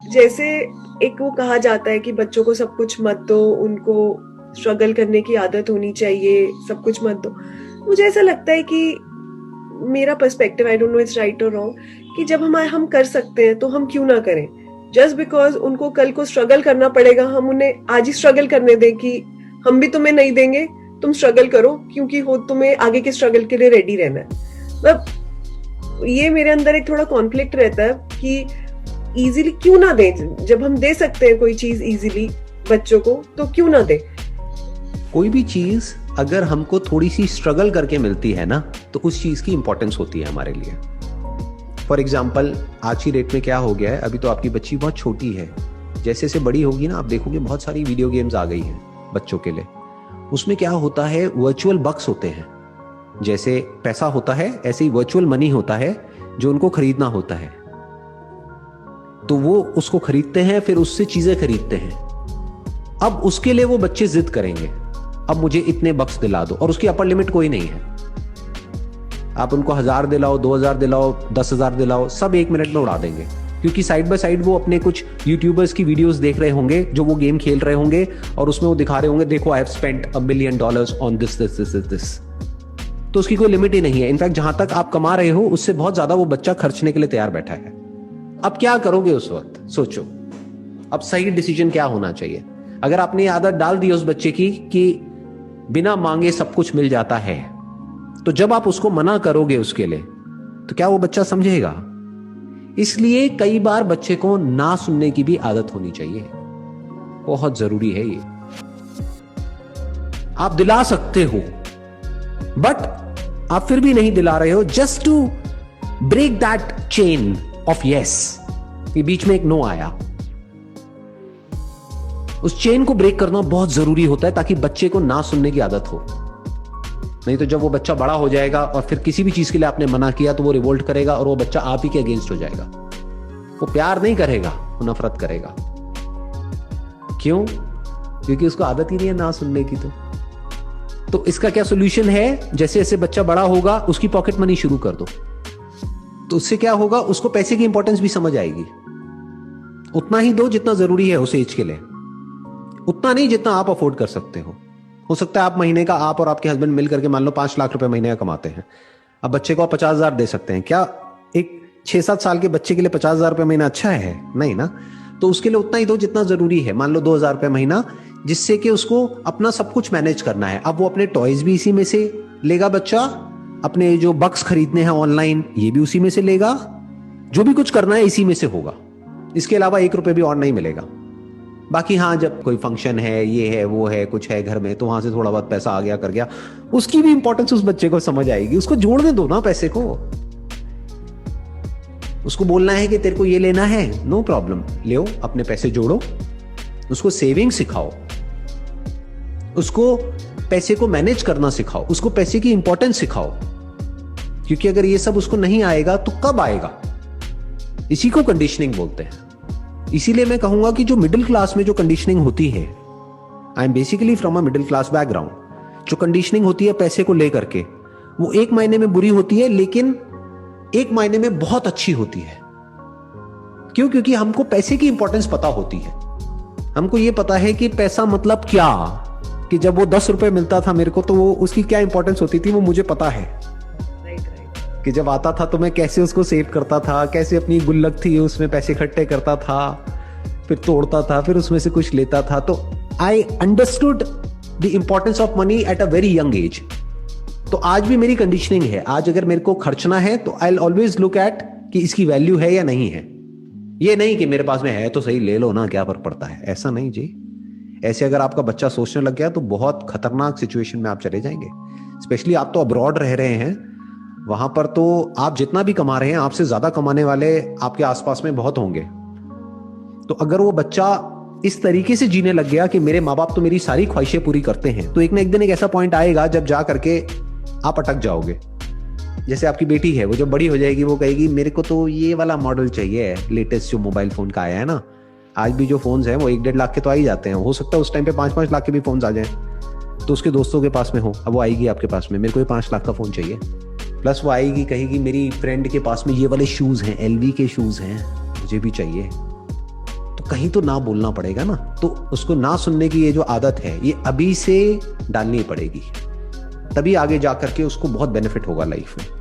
जैसे एक वो कहा जाता है कि बच्चों को सब कुछ मत दो, उनको स्ट्रगल करने की आदत होनी चाहिए, सब कुछ मत दो। मुझे ऐसा लगता है कि मेरा perspective, I don't know it's right और रॉन्ग, कि जब हम कर सकते हैं तो हम क्यों ना करें। जस्ट बिकॉज उनको कल को स्ट्रगल करना पड़ेगा, हम उन्हें आज ही स्ट्रगल करने दें कि हम भी तुम्हें नहीं देंगे, तुम स्ट्रगल करो, क्योंकि हो तुम्हें आगे के स्ट्रगल के लिए रेडी रहना है। मतलब ये मेरे अंदर एक थोड़ा कॉन्फ्लिक्ट रहता है कि इजीली क्यों ना दें, जब हम दे सकते हैं कोई चीज इजीली बच्चों को, तो क्यों ना दें। कोई भी चीज अगर हमको थोड़ी सी स्ट्रगल करके मिलती है ना, तो उस चीज की इंपॉर्टेंस होती है हमारे लिए। फॉर एग्जाम्पल, आज की डेट में क्या हो गया है, अभी तो आपकी बच्ची बहुत छोटी है, जैसे जैसे बड़ी होगी ना, आप देखोगे बहुत सारी वीडियो गेम्स आ गई हैं बच्चों के लिए। उसमें क्या होता है, वर्चुअल बक्स होते हैं। जैसे पैसा होता है, ऐसे ही वर्चुअल मनी होता है जो उनको खरीदना होता है। तो वो उसको खरीदते हैं, फिर उससे चीजें खरीदते हैं। अब उसके लिए वो बच्चे जिद करेंगे, अब मुझे इतने बक्स दिला दो, और उसकी अपर लिमिट कोई नहीं है। आप उनको 1000 दिलाओ, 2000 दिलाओ, 10,000 दिलाओ, सब 1 मिनट में उड़ा देंगे। क्योंकि साइड बाय साइड वो अपने कुछ यूट्यूबर्स की वीडियोस देख रहे होंगे जो वो गेम खेल रहे होंगे, और उसमें वो दिखा रहे होंगे, देखो I have spent $1 million on this this this this. तो उसकी कोई लिमिट ही नहीं है। इनफैक्ट जहां तक आप कमा रहे हो उससे बहुत ज्यादा वो बच्चा खर्चने के लिए तैयार बैठा है। अब क्या करोगे उस वक्त, सोचो। अब सही डिसीजन क्या होना चाहिए? अगर आपने ये आदत डाल दी उस बच्चे की कि बिना मांगे सब कुछ मिल जाता है, तो जब आप उसको मना करोगे उसके लिए, तो क्या वो बच्चा समझेगा? इसलिए कई बार बच्चे को ना सुनने की भी आदत होनी चाहिए, बहुत जरूरी है ये। आप दिला सकते हो, बट आप फिर भी नहीं दिला रहे हो, just to break that chain of yes. ये बीच में एक नो आया, उस चेन को ब्रेक करना बहुत जरूरी होता है, ताकि बच्चे को ना सुनने की आदत हो। नहीं तो जब वो बच्चा बड़ा हो जाएगा और फिर किसी भी चीज के लिए आपने मना किया, तो वो रिवोल्ट करेगा और वो बच्चा आप ही के अगेंस्ट हो जाएगा। वो प्यार नहीं करेगा, वो नफरत करेगा। क्यों? क्योंकि उसको आदत ही नहीं है ना सुनने की। तो इसका क्या सोल्यूशन है? जैसे जैसे बच्चा बड़ा होगा, उसकी पॉकेट मनी शुरू कर दो। तो उससे क्या होगा, उसको पैसे की इंपॉर्टेंस भी समझ आएगी। उतना ही दो जितना जरूरी है उस एज के लिए, उतना नहीं जितना आप अफोर्ड कर सकते हो सकता है आप महीने का, आप और आपके हस्बैंड मिल करके मान लो 5 लाख रुपए महीने का कमाते हैं। अब बच्चे को आप 50,000 दे सकते हैं क्या? एक 6-7 साल के बच्चे के लिए 50,000 रुपए महीना अच्छा है? नहीं ना। तो उसके लिए उतना ही दो जितना जरूरी है, मान लो 2,000 रुपए महीना, जिससे कि उसको अपना सब कुछ मैनेज करना है। अब वो अपने टॉयज भी इसी में से लेगा बच्चा, अपने जो बक्स खरीदने हैं ऑनलाइन, ये भी उसी में से लेगा, जो भी कुछ करना है इसी में से होगा। इसके अलावा 1 रुपए भी और नहीं मिलेगा। बाकी हाँ, जब कोई फंक्शन है, ये है, वो है, कुछ है घर में, तो वहां से थोड़ा बहुत पैसा आ गया कर गया, उसकी भी इंपॉर्टेंस उस बच्चे को समझ आएगी। उसको जोड़ने दो ना पैसे को। उसको बोलना है कि तेरे को ये लेना है, नो प्रॉब्लम, ले अपने पैसे जोड़ो। उसको सेविंग सिखाओ, उसको पैसे को मैनेज करना सिखाओ, उसको पैसे की इंपॉर्टेंस सिखाओ। क्योंकि अगर ये सब उसको नहीं आएगा तो कब आएगा? इसी को कंडीशनिंग बोलते हैं। इसीलिए मैं कहूंगा कि जो मिडिल क्लास में जो कंडीशनिंग होती है, I am basically from a middle class background, जो कंडीशनिंग होती है पैसे को लेकर के, वो एक मायने में बुरी होती है, लेकिन एक मायने में बहुत अच्छी होती है। क्यों? क्योंकि हमको पैसे की इंपॉर्टेंस पता होती है। हमको ये पता है कि पैसा मतलब क्या, कि जब वो 10 रुपए मिलता था मेरे को, तो वो उसकी क्या इंपॉर्टेंस होती थी वो मुझे पता है। कि जब आता था तो मैं कैसे उसको सेव करता था, कैसे अपनी गुल्लक थी उसमें पैसे इकट्ठे करता था, फिर तोड़ता था, फिर उसमें से कुछ लेता था। तो I understood the importance of money at a very young age. तो आज भी मेरी कंडीशनिंग है, आज अगर मेरे को खर्चना है तो आई ऑलवेज लुक एट कि इसकी वैल्यू है या नहीं है। ये नहीं कि मेरे पास में है तो सही, ले लो ना, क्या फर्क पड़ता है, ऐसा नहीं जी। ऐसे अगर आपका बच्चा सोचने लग गया तो बहुत खतरनाक सिचुएशन में आप चले जाएंगे। स्पेशली आप तो अब्रॉड रह रहे हैं, वहां पर तो आप जितना भी कमा रहे हैं, आपसे ज्यादा कमाने वाले आपके आसपास में बहुत होंगे। तो अगर वो बच्चा इस तरीके से जीने लग गया कि मेरे माँ बाप तो मेरी सारी ख्वाहिशें पूरी करते हैं, तो एक ना एक दिन एक ऐसा पॉइंट आएगा जब जा करके आप अटक जाओगे। जैसे आपकी बेटी है, वो जब बड़ी हो जाएगी वो कहेगी मेरे को तो ये वाला मॉडल चाहिए, लेटेस्ट जो मोबाइल फोन का आया है ना। आज भी जो फोन्स हैं वो 1-1.5 लाख के तो आ ही जाते हैं, हो सकता है उस टाइम पे 5-5 लाख के भी फोन्स आ जाएं। तो उसके दोस्तों के पास में हो, अब वो आएगी आपके पास में, मेरे को ये 5 लाख का फोन चाहिए। प्लस वो आएगी कहेगी मेरी फ्रेंड के पास में ये वाले शूज हैं, LV के शूज हैं, मुझे भी चाहिए। कहीं तो ना बोलना पड़ेगा ना। तो उसको ना सुनने की ये जो आदत है ये अभी से डालनी पड़ेगी, तभी आगे जा करके उसको बहुत बेनिफिट होगा लाइफ में।